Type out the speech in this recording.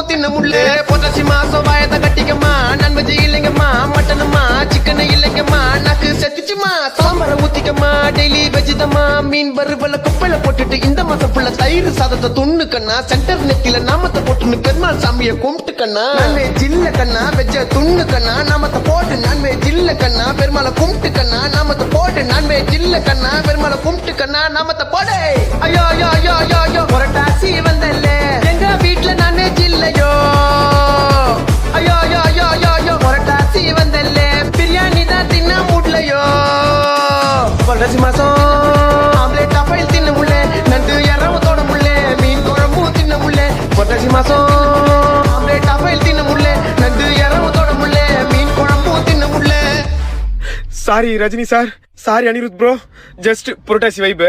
குழம்பும் தின்ன முள்ள பொட்டாசி மாசம் வாயத்தை கட்டிக்கம்மா நன்மஜி இல்லைங்கம்மா மட்டனுமா சிக்கன் இல்லைங்கம்மா நாக்கு செத்துச்சுமா சாம்பார ஊத்திக்கம்மா டெய்லி வெஜிதம்மா மீன் வறுவல குப்பையில போட்டுட்டு இந்த மாசம் ஃபுல்லா தயிர் சாதத்தை துண்ணு கண்ணா சென்டர் நெத்தில நாமத்தை போட்டுன்னு பெருமாள் சாமியை கும்பிட்டு கண்ணா நான்வெஜ் இல்ல கண்ணா வெஜ்ஜ துண்ணு கண்ணா நாமத்தை போட்டு நான்வெஜ் இல்ல கண்ணா பெருமாளை கும்பிட்டு கண்ணா நாமத்தை போட்டு நான்வெஜ் இல்ல கண்ணா பெருமாளை கும்பிட்டு கண்ணா நாமத்தை போடு ஐயோ ஐயோ ஐயோ ஐயோ ஐயோ புரட்டாசி வந்தல்ல எங்க வீட்டுல நான்வெஜ் இல்லையோ ஐயோ ஐயோ ஐயோ ஐயோ ஐயோ புரட்டாசி வந்தல்ல பிரியாணி தான் தின்ன முடியலையோ புரட்டாசி மாசம் ஆம்லேட் அப்பையில் தின்ன முள்ள நண்டு இரவத்தோட முள்ள மீன் குழம்பும் தின்ன முள்ள புரட்டாசி மாசம் ஆம்லேட் அப்பையில் தின்ன முள்ள நண்டு இரவத்தோட முள்ள மீன் குழம்பும் தின்ன முள்ள. Sorry Rajini sir, sorry Anirudh bro, just Purattasi vibe.